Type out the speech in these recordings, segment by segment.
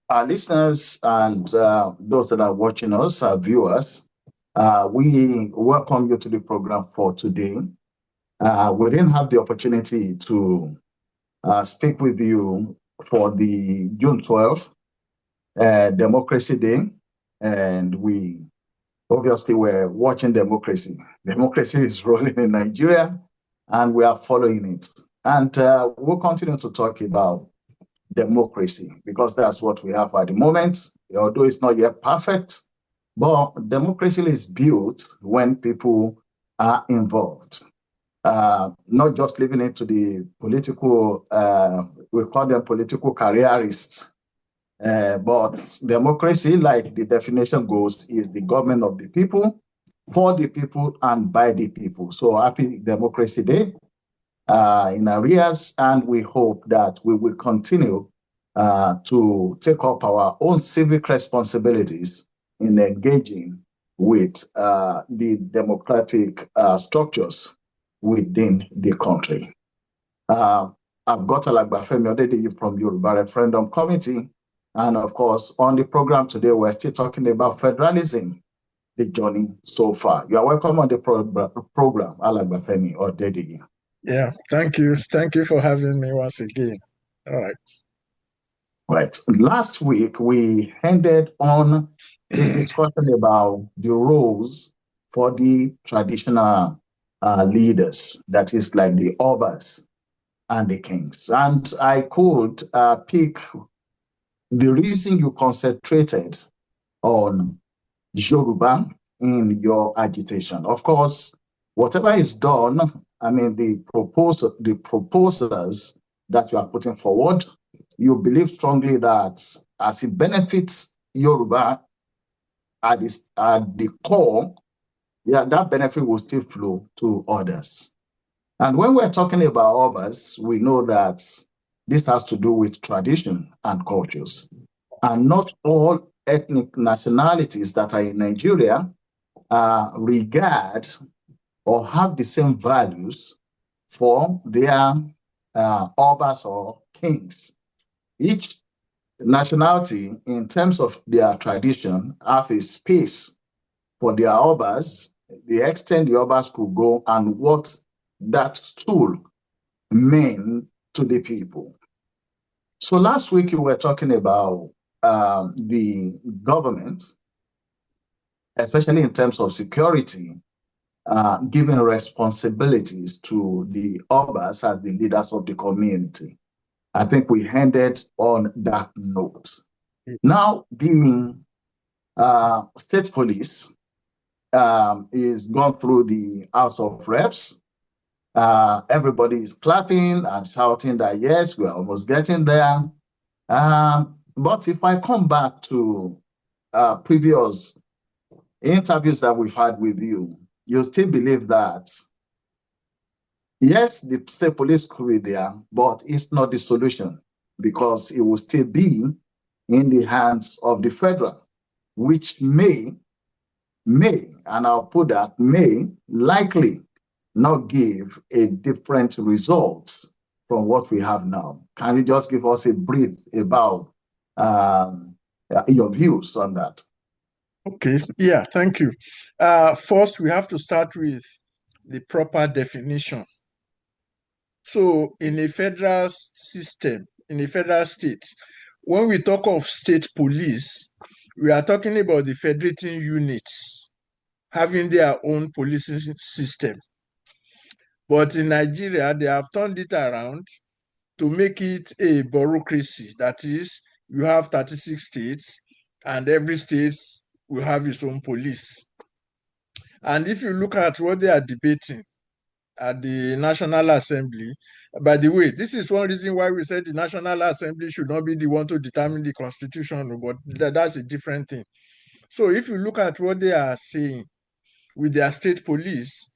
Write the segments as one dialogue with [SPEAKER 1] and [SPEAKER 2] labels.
[SPEAKER 1] Our listeners and those that are watching us, our viewers, we welcome you to the program for today. We didn't have the opportunity to speak with you for the June 12th Democracy Day, and we obviously were watching democracy. Democracy is rolling in Nigeria, and we are following it. And we'll continue to talk about democracy because that's what we have at the moment, although it's not yet perfect. But democracy is built when people are involved, not just leaving it to the political, we call them political careerists. But democracy, like the definition goes, is the government of the people, for the people, and by the people. So happy Democracy Day in arrears, and we hope that we will continue to take up our own civic responsibilities in engaging with the democratic structures within the country. I've got Alagbafemi Odedeyi from Yorubaref Referendum Committee, and of course, on the program today, we're still talking about federalism, the journey so far. You are welcome on the program, Alagbafemi Odedeyi.
[SPEAKER 2] Yeah, thank you. Thank you for having me once again. All right.
[SPEAKER 1] Right. Last week, we ended on a discussion about the roles for the traditional leaders, that is like the obas and the kings. And I could pick the reason you concentrated on Yoruba in your agitation. Of course, whatever is done, I mean, the proposals that you are putting forward, you believe strongly that as it benefits Yoruba at the core, yeah, that benefit will still flow to others. And when we're talking about others, we know that this has to do with tradition and cultures. And not all ethnic nationalities that are in Nigeria regard or have the same values for their obas or kings. Each nationality, in terms of their tradition, have a space for their obas, the extent the obas could go, and what that tool meant to the people. So last week you were talking about the government, especially in terms of security, giving responsibilities to the obas as the leaders of the community. I think we ended on that note. Now, the state police is gone through the House of Reps. Everybody is clapping and shouting that, yes, we're almost getting there. But if I come back to previous interviews that we've had with you, you still believe that, yes, the state police could be there, but it's not the solution because it will still be in the hands of the federal, which may, and I'll put that, may likely not give a different result from what we have now. Can you just give us a brief about your views on that?
[SPEAKER 2] Okay, yeah, thank you. First, we have to start with the proper definition. So in a federal system, in a federal state, when we talk of state police, we are talking about the federating units having their own policing system. But in Nigeria, they have turned it around to make it a bureaucracy. That is, you have 36 states, and every state will have its own police. And if you look at what they are debating at the National Assembly, by the way, this is one reason why we said the National Assembly should not be the one to determine the Constitution, but that's a different thing. So if you look at what they are saying with their state police,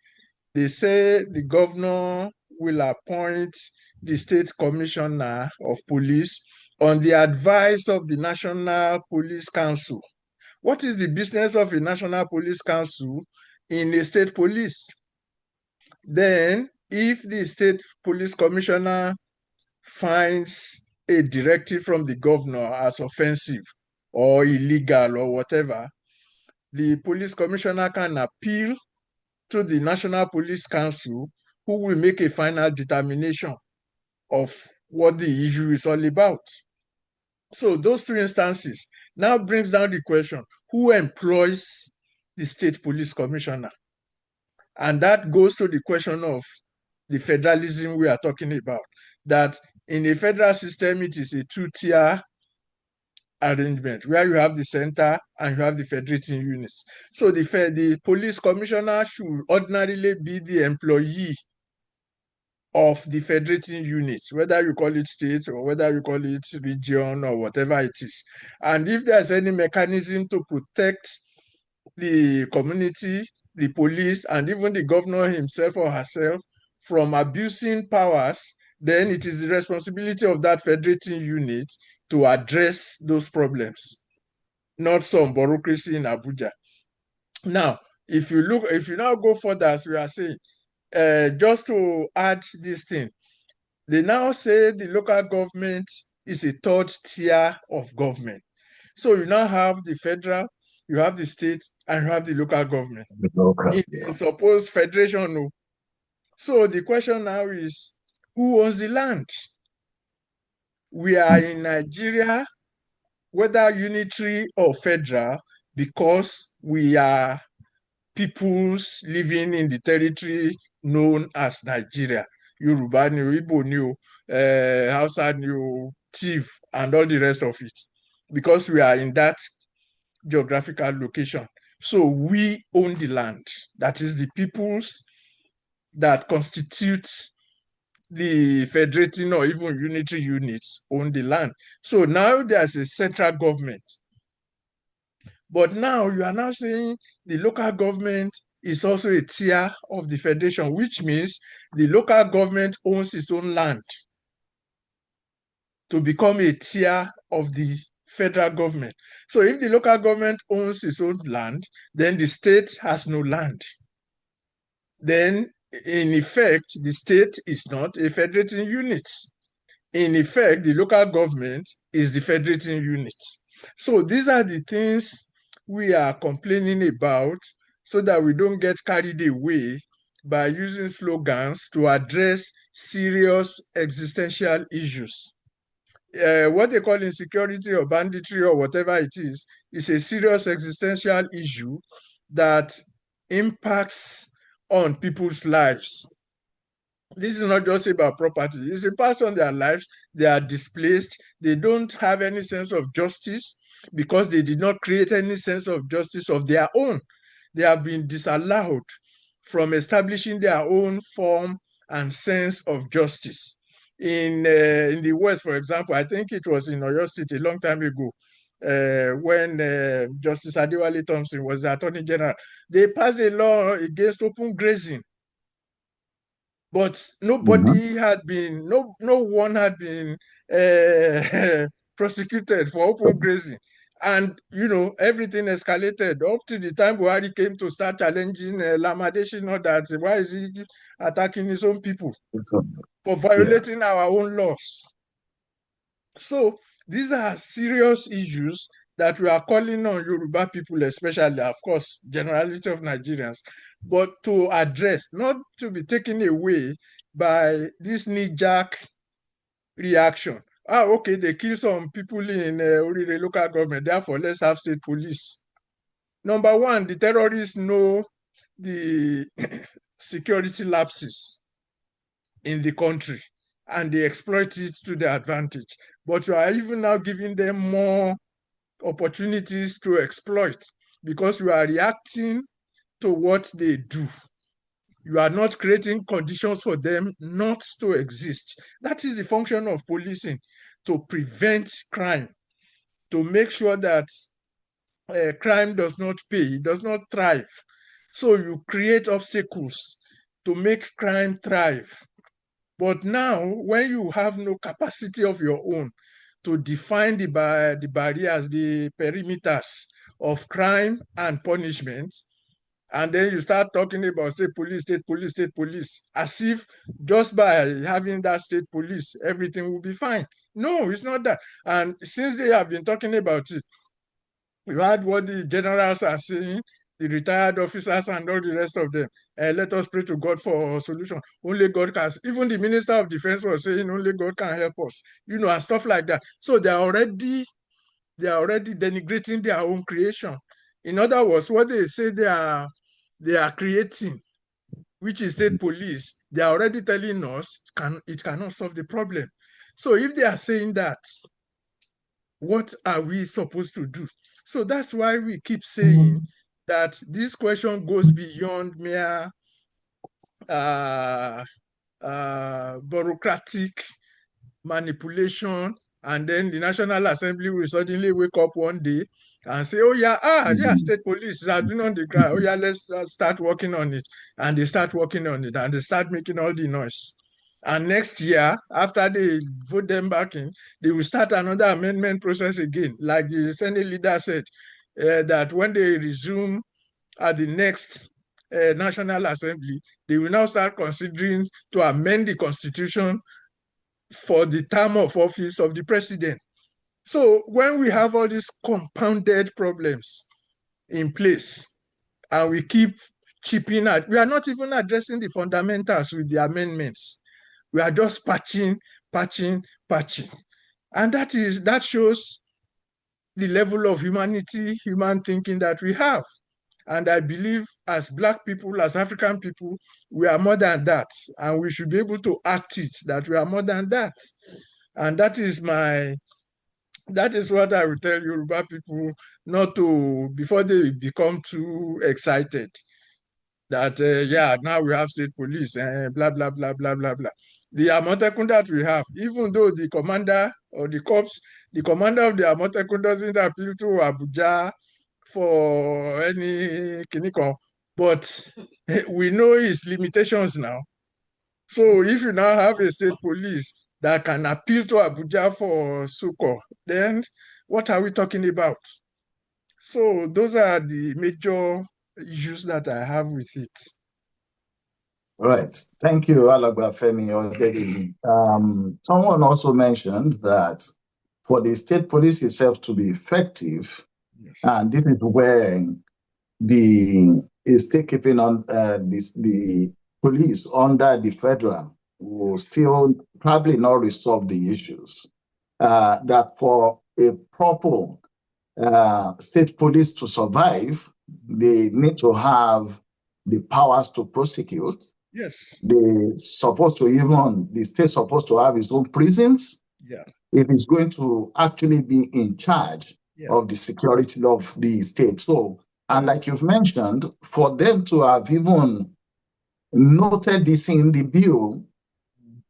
[SPEAKER 2] they say the governor will appoint the state commissioner of police on the advice of the National Police Council. What is the business of a National Police Council in a state police? Then, if the state police commissioner finds a directive from the governor as offensive or illegal or whatever, the police commissioner can appeal to the National Police Council, who will make a final determination of what the issue is all about. So those two instances now brings down the question, who employs the state police commissioner? And that goes to the question of the federalism we are talking about, that in a federal system, it is a two-tier arrangement where you have the center and you have the federating units. So the police commissioner should ordinarily be the employee of the federating units, whether you call it state or whether you call it region or whatever it is. And if there's any mechanism to protect the community, the police, and even the governor himself or herself from abusing powers, then it is the responsibility of that federating unit to address those problems, not some bureaucracy in Abuja. Now, if you now go further, as we are saying, just to add this thing, they now say the local government is a third tier of government. So you now have the federal, you have the state, and you have the local government. Suppose federation, no. So the question now is, who owns the land? We are in Nigeria, whether unitary or federal, because we are peoples living in the territory known as Nigeria. Yoruba ni o, Igbo ni o, Hausa ni o, Tiv, and all the rest of it, because we are in that geographical location. So we own the land. That is the peoples that constitute the federating or even unitary units own the land. So now there's a central government. But now you are now saying the local government is also a tier of the federation, which means the local government owns its own land to become a tier of the federal government. So if the local government owns its own land, then the state has no land. Then, in effect, the state is not a federating unit. In effect, the local government is the federating unit. So these are the things we are complaining about, so that we don't get carried away by using slogans to address serious existential issues. What they call insecurity or banditry or whatever it is a serious existential issue that impacts on people's lives. This is not just about property. It impacts on their lives. They are displaced. They don't have any sense of justice because they did not create any sense of justice of their own. They have been disallowed from establishing their own form and sense of justice. In the West, for example, I think it was in Oyo State a long time ago, when Justice Adewale Thompson was the Attorney General, they passed a law against open grazing. But nobody had been, no one had been prosecuted for open grazing. And, everything escalated up to the time Buhari came to start challenging Lamadeshin, or that. Why is he attacking his own people for violating our own laws? So these are serious issues that we are calling on Yoruba people, especially, of course, generality of Nigerians, but to address, not to be taken away by this knee-jerk reaction. Okay, they kill some people in Orire local government, therefore let's have state police. Number one, the terrorists know the security lapses in the country, and they exploit it to their advantage. But you are even now giving them more opportunities to exploit, because you are reacting to what they do. You are not creating conditions for them not to exist. That is the function of policing, to prevent crime, to make sure that crime does not pay, does not thrive. So you create obstacles to make crime thrive. But now, when you have no capacity of your own to define the barriers, the perimeters of crime and punishment, and then you start talking about state police, state police, state police, as if just by having that state police, everything will be fine. No, it's not that. And since they have been talking about it, you heard what the generals are saying, the retired officers and all the rest of them. Let us pray to God for a solution. Only God can. Even the Minister of Defense was saying only God can help us, and stuff like that. So they are already denigrating their own creation. In other words, what they say they are creating, which is state police, they are already telling us it cannot solve the problem. So if they are saying that, what are we supposed to do? So that's why we keep saying that this question goes beyond mere bureaucratic manipulation, and then the National Assembly will suddenly wake up one day and say, oh yeah, state police has been on the ground. Oh yeah, let's start working on it. And they start working on it and they start making all the noise. And next year, after they vote them back in, they will start another amendment process again. Like the Senate leader said, that when they resume at the next National Assembly, they will now start considering to amend the Constitution for the term of office of the president. So when we have all these compounded problems in place and we keep chipping at, we are not even addressing the fundamentals with the amendments. We are just patching. And that shows the level of humanity, human thinking that we have. And I believe as Black people, as African people, we are more than that. And we should be able to act it, that we are more than that. And that is what I will tell Yoruba people, not to, before they become too excited, that, now we have state police, blah, blah, blah, blah, blah, blah. The Amotekun that we have, even though the commander or the corps, the commander of the Amotekun doesn't appeal to Abuja for any kinikon, but we know his limitations now. So if you now have a state police that can appeal to Abuja for succor, then what are we talking about? So those are the major issues that I have with it.
[SPEAKER 1] Right. Thank you, Alagba Femi Odediri. Someone also mentioned that for the state police itself to be effective,
[SPEAKER 2] Yes.
[SPEAKER 1] and this is where the state keeping on the police under the federal will still probably not resolve the issues. That for a proper state police to survive, they need to have the powers to prosecute.
[SPEAKER 2] Yes.
[SPEAKER 1] The state supposed to have its own prisons.
[SPEAKER 2] Yeah.
[SPEAKER 1] If it's going to actually be in charge of the security of the state. So, and like you've mentioned, for them to have even noted this in the bill,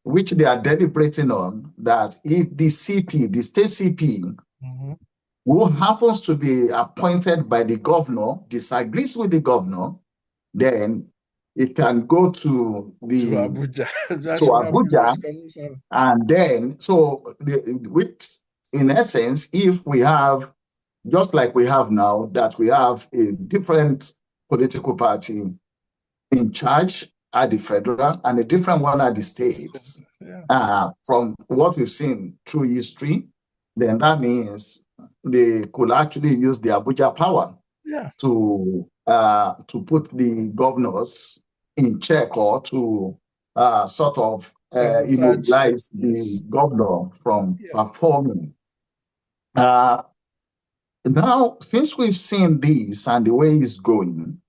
[SPEAKER 1] which they are deliberating on, that if the CP, the state CP, who happens to be appointed by the governor, disagrees with the governor, then it can go to
[SPEAKER 2] Abuja.
[SPEAKER 1] And then, so in essence, if we have, just like we have now, that we have a different political party in charge at the federal and a different one at the states, from what we've seen through history, then that means they could actually use the Abuja power to put the governors in check, or to sort of immobilize the governor from performing. Now, since we've seen this and the way it's going,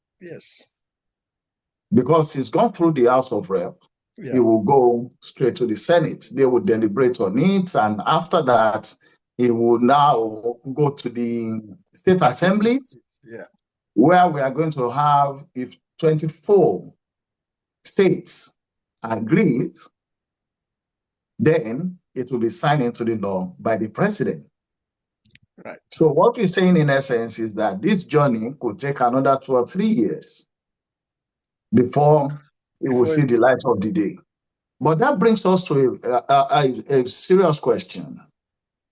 [SPEAKER 1] because it's gone through the House of Rep, it will go straight to the Senate. They will deliberate on it, and after that, it will now go to the state assemblies, where we are going to have, if 24 states agree, then it will be signed into the law by the president.
[SPEAKER 2] Right.
[SPEAKER 1] So what we're saying in essence is that this journey could take another 2 or 3 years before it will see the light of the day. But that brings us to a serious question.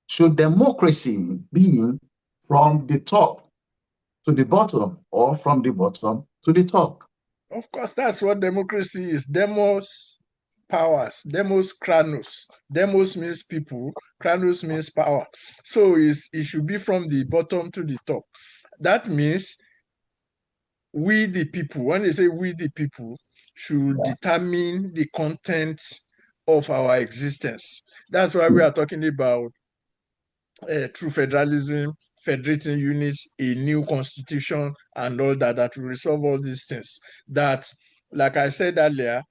[SPEAKER 1] Should democracy be from the top to the bottom, or from the bottom to the top?
[SPEAKER 2] Of course, that's what democracy is. Demos powers. Demos kranos. Demos means people, kranos means power. So it should be from the bottom to the top. That means we the people, when they say we the people, should determine the content of our existence. That's why we are talking about true federalism, federating units, a new constitution, and all that, that will resolve all these things. That, like I said earlier,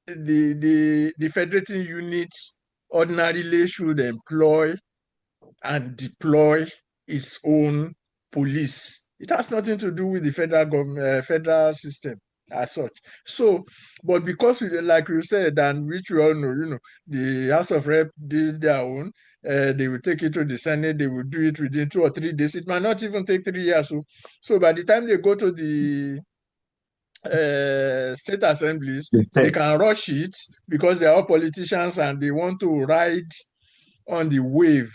[SPEAKER 2] the federating units ordinarily should employ and deploy its own police. It has nothing to do with the federal government, federal system as such. So, but because like you said, and which we all know, the House of Rep did their own. They will take it to the Senate. They will do it within 2 or 3 days. It might not even take 3 years. So by the time they go to the state assemblies, they can rush it because they are all politicians and they want to ride on the wave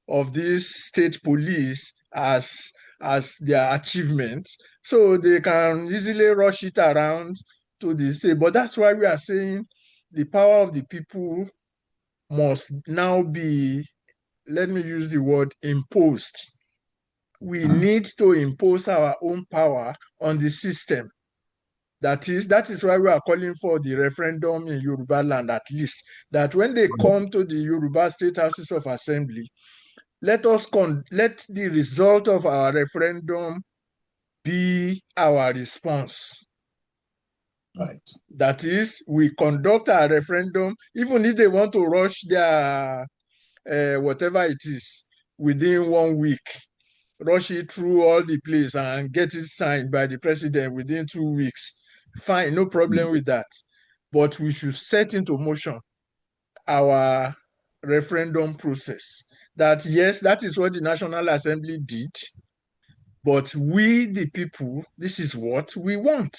[SPEAKER 2] of this state police as their achievement. So they can easily rush it around to the state. But that's why we are saying the power of the people must now be, let me use the word, imposed. We need to impose our own power on the system. That is why we are calling for the referendum in Yoruba land, at least, that when they come to the Yoruba State Houses of Assembly, let the result of our referendum be our response.
[SPEAKER 1] Right.
[SPEAKER 2] That is, we conduct our referendum, even if they want to rush their whatever it is within 1 week, rush it through all the place and get it signed by the president within 2 weeks. Fine, no problem with that. But we should set into motion our referendum process. That, yes, that is what the National Assembly did, but we, the people, this is what we want.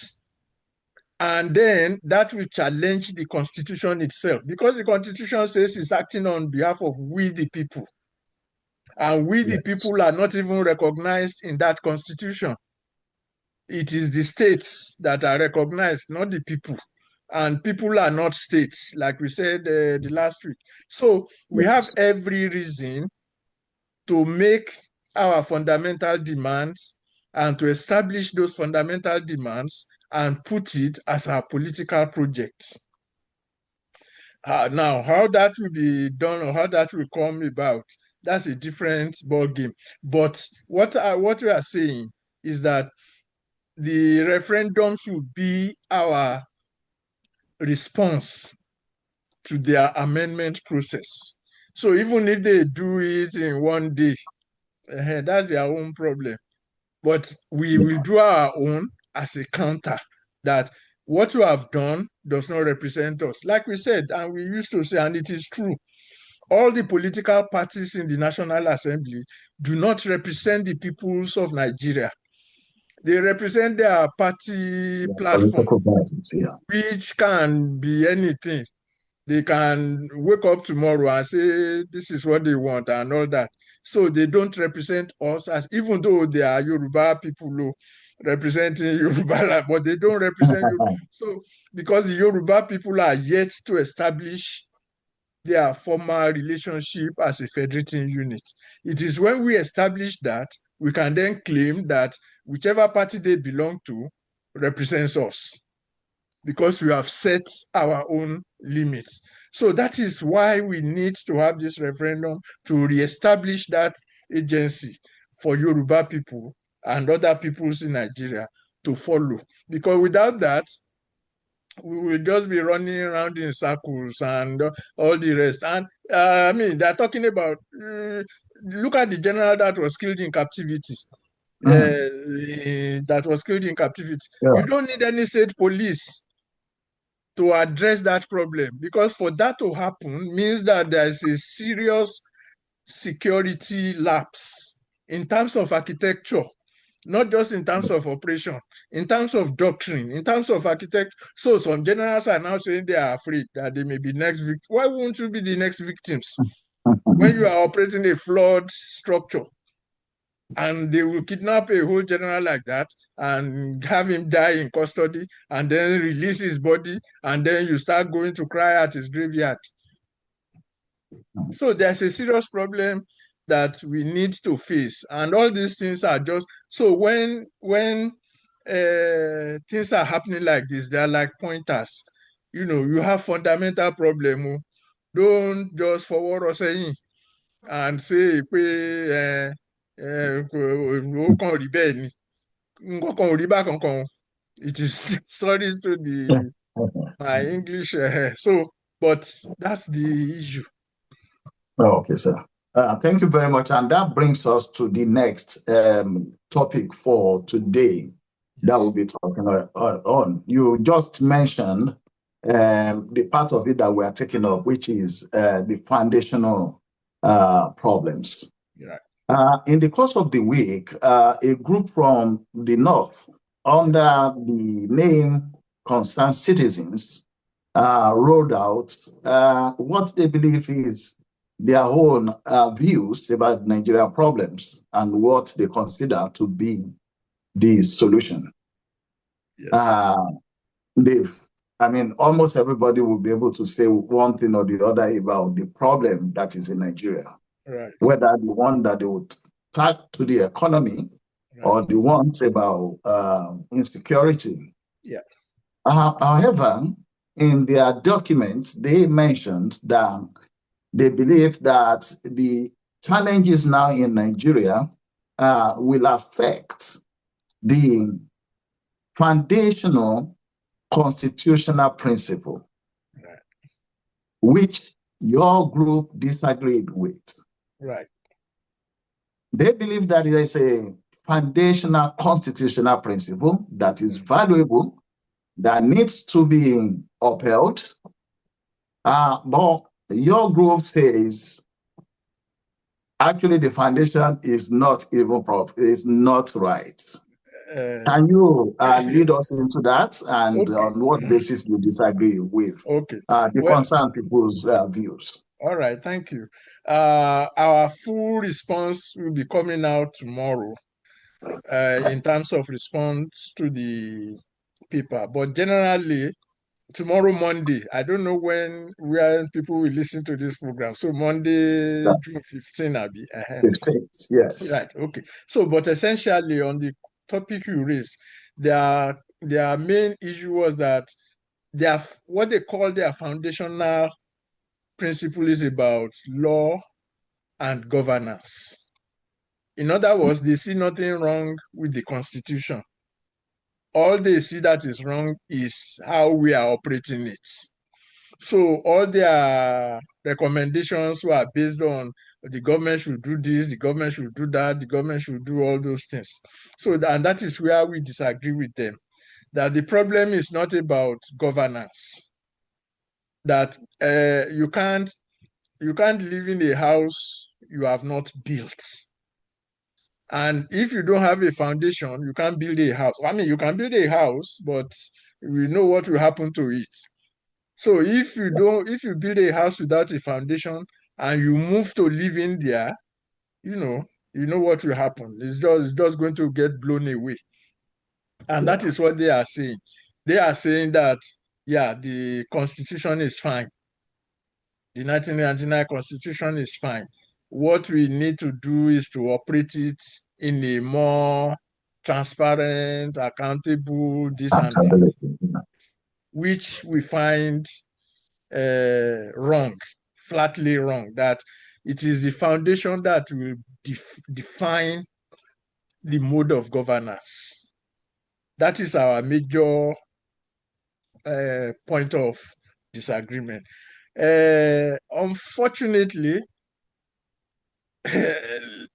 [SPEAKER 2] And then that will challenge the Constitution itself, because the Constitution says it's acting on behalf of we, the people. And we, the people, are not even recognized in that Constitution. It is the states that are recognized, not the people. And people are not states, like we said the last week. So we have every reason to make our fundamental demands and to establish those fundamental demands and put it as our political project. Now, how that will be done or how that will come about, that's a different ballgame. But what we are saying is that the referendum should be our response to their amendment process. So even if they do it in 1 day, that's their own problem. But we will do our own as a counter, that what you have done does not represent us. Like we said, and we used to say, and it is true, all the political parties in the National Assembly do not represent the peoples of Nigeria. They represent their party platform, which can be anything. They can wake up tomorrow and say, this is what they want and all that. So they don't represent us, as even though they are Yoruba people representing Yoruba land, but they don't represent you. So because the Yoruba people are yet to establish their formal relationship as a federating unit. It is when we establish that, we can then claim that whichever party they belong to represents us, because we have set our own limits. So that is why we need to have this referendum to reestablish that agency for Yoruba people and other peoples in Nigeria to follow. Because without that, we will just be running around in circles and all the rest. And I mean, they're talking about, look at the general that was killed in captivity. That was killed in captivity. You don't need any state police to address that problem, because for that to happen means that there is a serious security lapse in terms of architecture, not just in terms of operation, in terms of doctrine, in terms of architecture. So some generals are now saying they are afraid that they may be next victims. Why won't you be the next victims when you are operating a flawed structure? and they will kidnap a whole general like that and have him die in custody and then release his body, and then you start going to cry at his graveyard. So there's a serious problem that we need to face, and all these things are just so when things are happening like this, they're like pointers. You have fundamental problem. Don't just forward us saying and say pé ó kàn rí bẹ́ẹ̀ ni nǹkan kan ò rí bákan kan. It is sorry to my English, but that's the issue.
[SPEAKER 1] Okay, sir. Thank you very much. And that brings us to the next topic for today that we'll be talking on. You just mentioned the part of it that we are taking up, which is the foundational problems.
[SPEAKER 2] Yeah.
[SPEAKER 1] In the course of the week, a group from the North, under the name Concerned Citizens, rolled out what they believe is their own views about Nigerian problems and what they consider to be the solution.
[SPEAKER 2] Yes.
[SPEAKER 1] Almost everybody will be able to say one thing or the other about the problem that is in Nigeria.
[SPEAKER 2] Right.
[SPEAKER 1] Whether the one that they would tag to the economy, right, or the ones about insecurity.
[SPEAKER 2] Yeah.
[SPEAKER 1] However, in their documents, they mentioned that they believe that the challenges now in Nigeria will affect the foundational constitutional principle,
[SPEAKER 2] right,
[SPEAKER 1] which your group disagreed with.
[SPEAKER 2] Right.
[SPEAKER 1] They believe that there is a foundational constitutional principle that is valuable, that needs to be upheld. But your group says actually the foundation is not even proper, is not right. Can you lead us into that, and
[SPEAKER 2] okay,
[SPEAKER 1] on what basis you disagree with the concerned people's views?
[SPEAKER 2] All right, thank you. Our full response will be coming out tomorrow in terms of response to the paper. But generally, tomorrow, Monday, I don't know where people will listen to this program. So Monday, June 15, I'll be.
[SPEAKER 1] 15th, yes.
[SPEAKER 2] Right, okay. So, but essentially on the topic you raised, their main issue was that what they call their foundational principle is about law and governance. In other words, they see nothing wrong with the Constitution. All they see that is wrong is how we are operating it. So all their recommendations were based on the government should do this, the government should do that, the government should do all those things. So and that is where we disagree with them, that the problem is not about governance, that you can't live in a house you have not built. And if you don't have a foundation, you can't build a house. I mean, you can build a house, but we know what will happen to it. So if you build a house without a foundation and you move to live in there, you know what will happen. It's just going to get blown away. And that is what they are saying. They are saying that, yeah, the Constitution is fine. The 1999 Constitution is fine. What we need to do is to operate it in a more transparent, accountable, this and that, which we find wrong, flatly wrong, that it is the foundation that will define the mode of governance. That is our major point of disagreement. Unfortunately,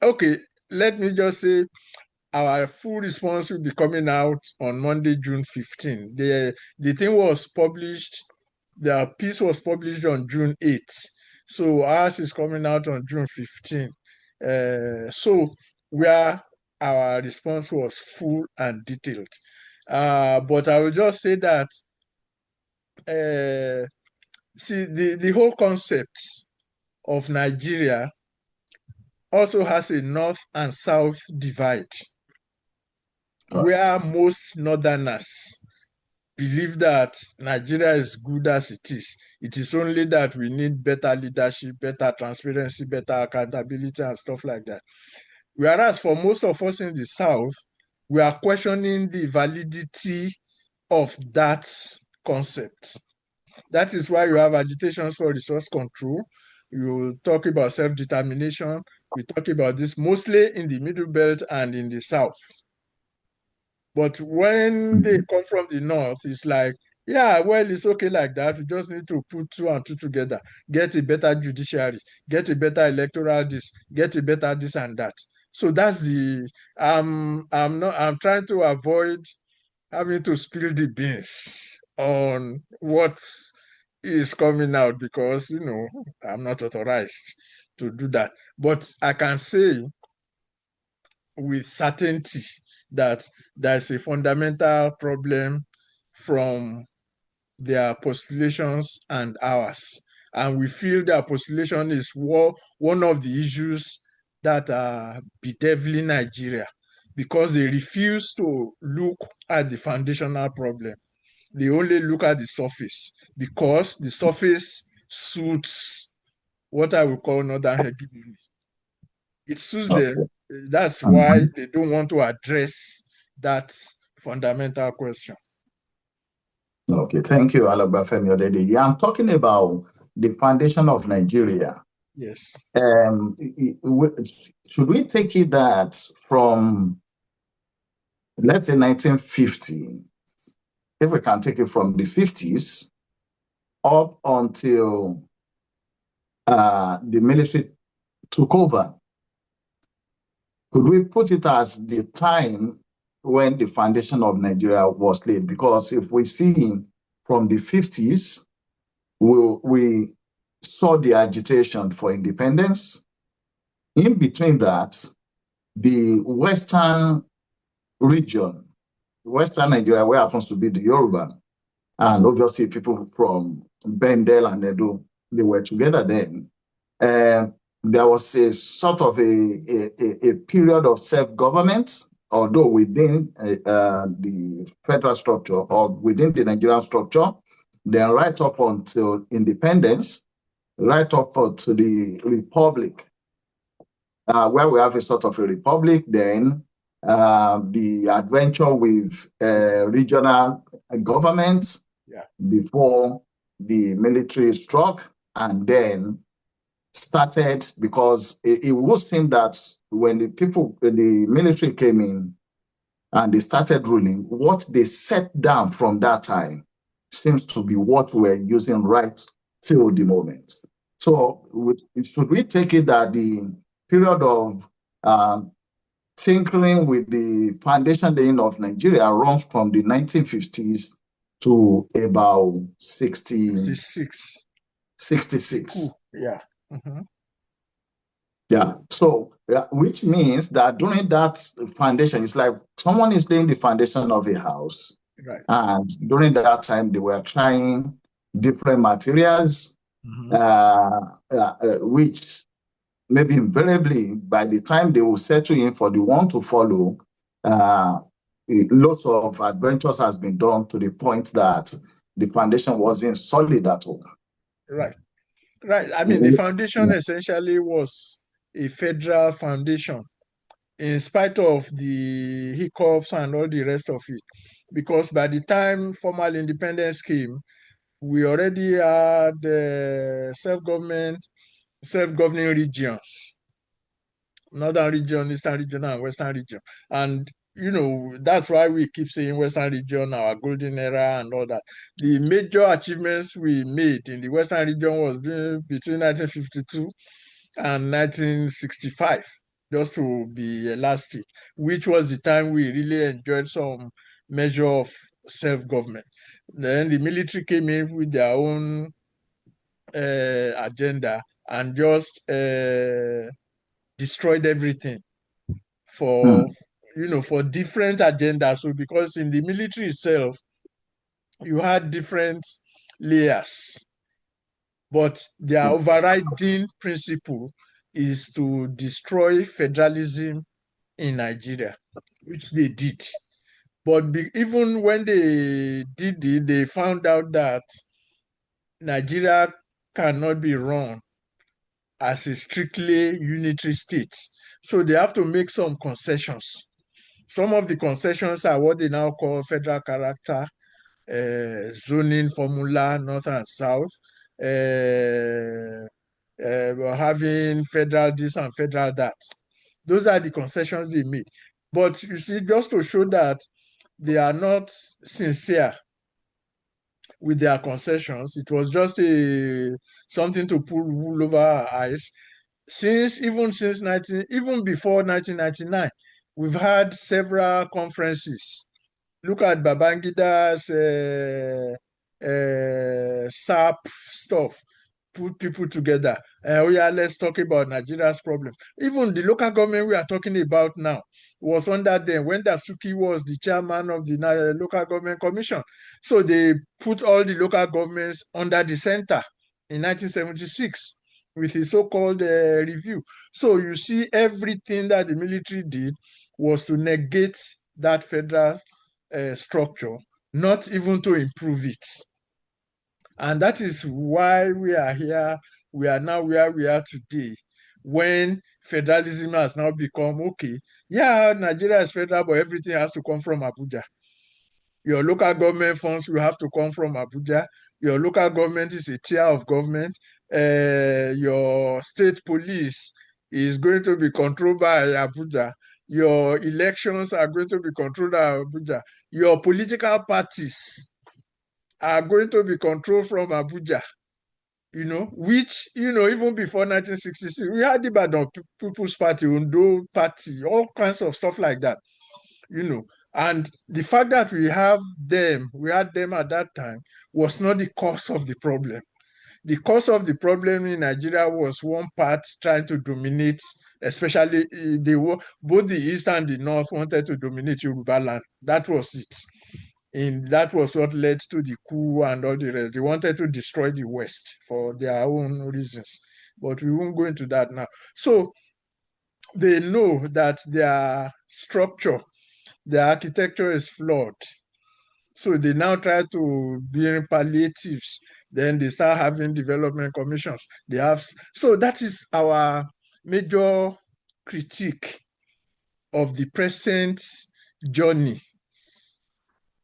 [SPEAKER 2] okay, let me just say our full response will be coming out on Monday, June 15. The thing was published, the piece was published on June 8th. So ours is coming out on June 15. So where our response was full and detailed. But I will just say that, see, the whole concept of Nigeria also has a north and south divide, where most northerners believe that Nigeria is good as it is. It is only that we need better leadership, better transparency, better accountability, and stuff like that. Whereas for most of us in the South, we are questioning the validity of that concept. That is why you have agitations for resource control. You talk about self-determination. We talk about this mostly in the Middle Belt and in the South. But when they come from the North, it's like, yeah, well, it's okay like that. We just need to put two and two together, get a better judiciary, get a better electoral this, get a better this and that. So that's the I'm trying to avoid having to spill the beans on what is coming out because I'm not authorized to do that. But I can say with certainty that there's a fundamental problem from their postulations and ours. And we feel their postulation is one of the issues that are bedeviling Nigeria because they refuse to look at the foundational problem. They only look at the surface because the surface suits what I would call northern hegemony. It suits them. That's why they don't want to address that fundamental question.
[SPEAKER 1] Okay, thank you, Alagbafemi Odede. Yeah, I'm talking about the foundation of Nigeria.
[SPEAKER 2] Yes.
[SPEAKER 1] Should we take it that from, let's say, 1950, if we can take it from the 50s up until the military took over, could we put it as the time when the foundation of Nigeria was laid? Because if we see from the 50s, we saw the agitation for independence. In between that, the Western region, Western Nigeria, where happens to be the Yoruba, and obviously people from Bendel and Edo, they were together then. There was a sort of a period of self-government, although within the federal structure or within the Nigerian structure, then right up until independence, right up to the republic, where we have a sort of a republic, then the adventure with regional governments before the military struck, and then started, because it would seem that when the military came in and they started ruling, what they set down from that time seems to be what we're using right till the moment. So should we take it that the period of tinkering with the foundation laying of Nigeria runs from the 1950s to about 66?
[SPEAKER 2] Yeah. Mm-hmm.
[SPEAKER 1] Yeah. So, which means that during that foundation, it's like someone is laying the foundation of a house.
[SPEAKER 2] Right.
[SPEAKER 1] And during that time, they were trying different materials, which maybe invariably, by the time they will settle in for the one to follow, lots of adventures has been done to the point that the foundation wasn't solid at all.
[SPEAKER 2] Right. Right. I mean, the foundation essentially was a federal foundation, in spite of the hiccups and all the rest of it. Because by the time formal independence came, we already had self-governing regions, northern region, eastern region, and western region. And that's why we keep saying Western region, our golden era and all that. The major achievements we made in the Western region was between 1952 and 1965, just to be elastic, which was the time we really enjoyed some measure of self-government. Then the military came in with their own agenda and just destroyed everything for different agendas. So because in the military itself, you had different layers, but their overriding principle is to destroy federalism in Nigeria, which they did. But even when they did it, they found out that Nigeria cannot be run as a strictly unitary state. So they have to make some concessions. Some of the concessions are what they now call federal character, zoning formula, north and south, having federal this and federal that. Those are the concessions they made. But you see, just to show that they are not sincere with their concessions, it was just something to pull wool over our eyes. Even before 1999, we've had several conferences. Look at Babangida's SAP stuff, put people together. Oh yeah, let's talk about Nigeria's problems. Even the local government we are talking about now was under them when Dasuki was the chairman of the local government commission. So they put all the local governments under the center in 1976 with his so-called review. So you see, everything that the military did was to negate that federal structure, not even to improve it. And that is why we are here. We are now where we are today, when federalism has now become, okay, yeah, Nigeria is federal, but everything has to come from Abuja. Your local government funds will have to come from Abuja. Your local government is a tier of government. Your state police is going to be controlled by Abuja. Your elections are going to be controlled by Abuja. Your political parties are going to be controlled from Abuja. Which, even before 1966, we had Ibadan People's Party, Ondo Party, all kinds of stuff like that, And the fact that we had them at that time was not the cause of the problem. The cause of the problem in Nigeria was one part trying to dominate, especially both the East and the North wanted to dominate Yoruba land. That was it. And that was what led to the coup and all the rest. They wanted to destroy the West for their own reasons. But we won't go into that now. So they know that their structure, their architecture is flawed. So they now try to bring palliatives. Then they start having development commissions. So that is our major critique of the present journey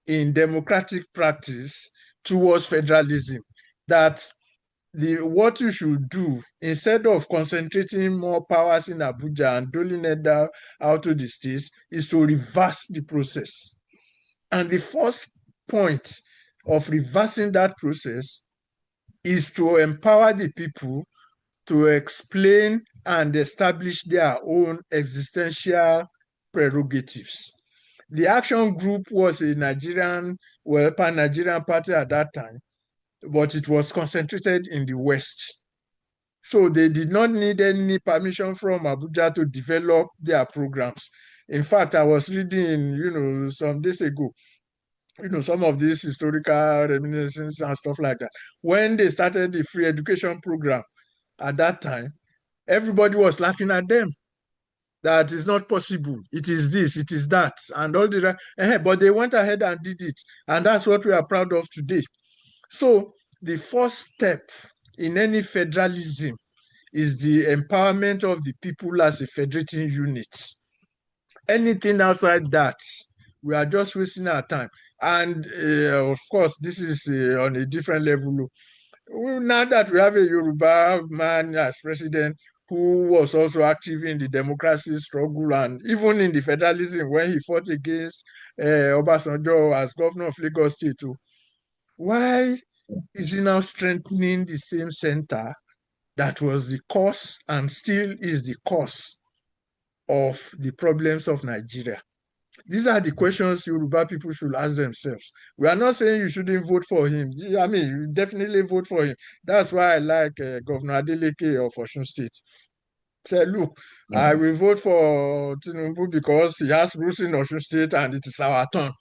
[SPEAKER 2] in democratic practice towards federalism. That what you should do, instead of concentrating more powers in Abuja and doling it out to the states, is to reverse the process. And the first point of reversing that process is to empower the people to explain and establish their own existential prerogatives. The action group was a pan-Nigerian party at that time, but it was concentrated in the West. So they did not need any permission from Abuja to develop their programs. In fact, I was reading, some days ago, some of these historical reminiscences and stuff like that. When they started the free education program at that time, everybody was laughing at them. That is not possible. It is this, it is that, and all the but they went ahead and did it. And that's what we are proud of today. So the first step in any federalism is the empowerment of the people as a federating unit. Anything outside that, we are just wasting our time. And of course, this is on a different level. Now that we have a Yoruba man as president who was also active in the democracy struggle and even in the federalism when he fought against Obasanjo as governor of Lagos State, why is he now strengthening the same center that was the cause and still is the cause of the problems of Nigeria? These are the questions Yoruba people should ask themselves. We are not saying you shouldn't vote for him. I mean, you definitely vote for him. That's why I like Governor Adeleke of Osun State. Say, look, I will vote for Tinubu because he has roots in Osun State and it is our turn.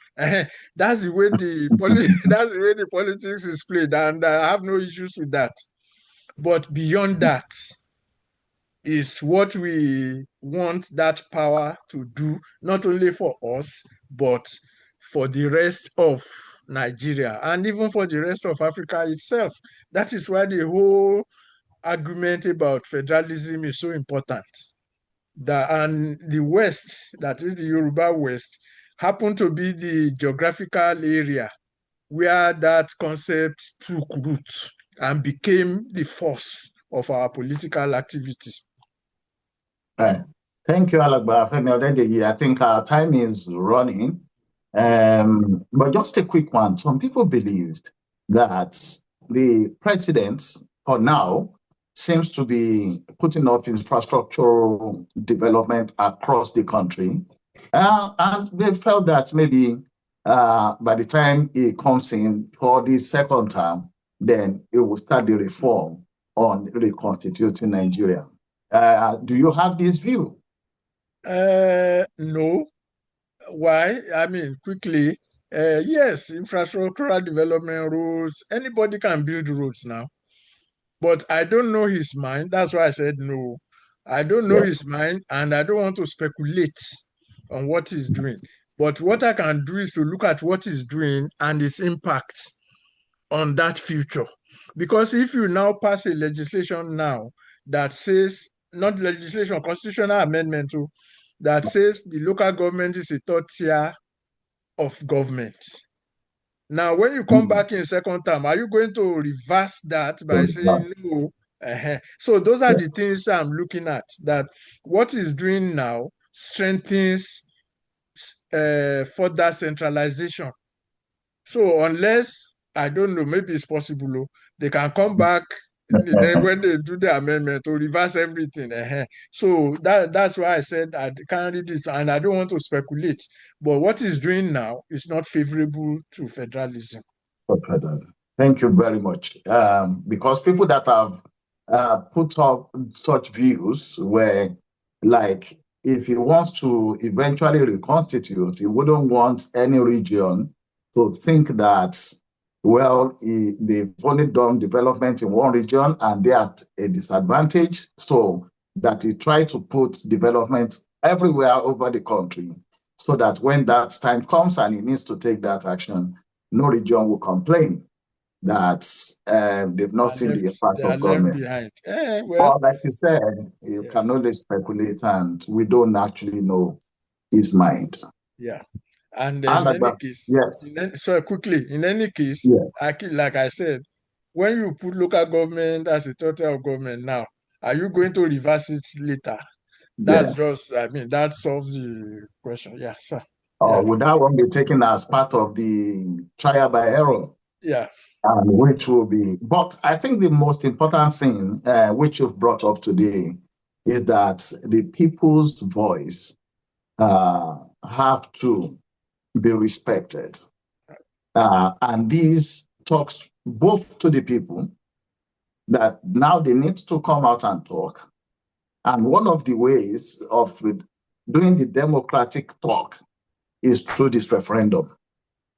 [SPEAKER 2] That's the way that's the way the politics is played, and I have no issues with that. But beyond that, is what we want that power to do, not only for us, but for the rest of Nigeria and even for the rest of Africa itself. That is why the whole argument about federalism is so important. And the West, that is the Yoruba West, happened to be the geographical area where that concept took root and became the force of our political activities.
[SPEAKER 1] Thank you, Alagba Femi. I think our time is running. But just a quick one. Some people believed that the president, for now, seems to be putting up infrastructural development across the country. And they felt that maybe by the time he comes in for the second term, then it will start the reform on reconstituting Nigeria. Do you have this view?
[SPEAKER 2] No. Why? I mean, quickly, yes, infrastructural development roads, anybody can build roads now. But I don't know his mind. That's why I said no. I don't know his mind, and I don't want to speculate on what he's doing. But what I can do is to look at what he's doing and its impact on that future. Because if you now pass a legislation now that says, not legislation, constitutional amendment too, that says the local government is a third tier of government. Now, when you come back in second term, are you going to reverse that by saying no? So those are the things I'm looking at, that what he's doing now strengthens further centralization. So unless, I don't know, maybe it's possible, they can come back then when they do the amendment to reverse everything. So that's why I said I can't read this, and I don't want to speculate. But what he's doing now is not favorable to federalism.
[SPEAKER 1] Thank you very much. Because people that have put up such views were like, if he wants to eventually reconstitute, he wouldn't want any region to think that, well, they've only done development in one region and they're at a disadvantage. So that he tried to put development everywhere over the country, so that when that time comes and he needs to take that action, no region will complain that they've not seen the impact of government. Well, like you said, you can only speculate, and we don't actually know his mind.
[SPEAKER 2] Yeah. And in any case,
[SPEAKER 1] yes.
[SPEAKER 2] In any case, like I said, when you put local government as a total government now, are you going to reverse it later? That's just, I mean, that solves the question. Yeah, sir.
[SPEAKER 1] Would that one be taken as part of the trial by error?
[SPEAKER 2] Yeah.
[SPEAKER 1] Which will be, but I think the most important thing which you've brought up today is that the people's voice have to be respected. And these talks both to the people that now they need to come out and talk. And one of the ways of doing the democratic talk is through this referendum.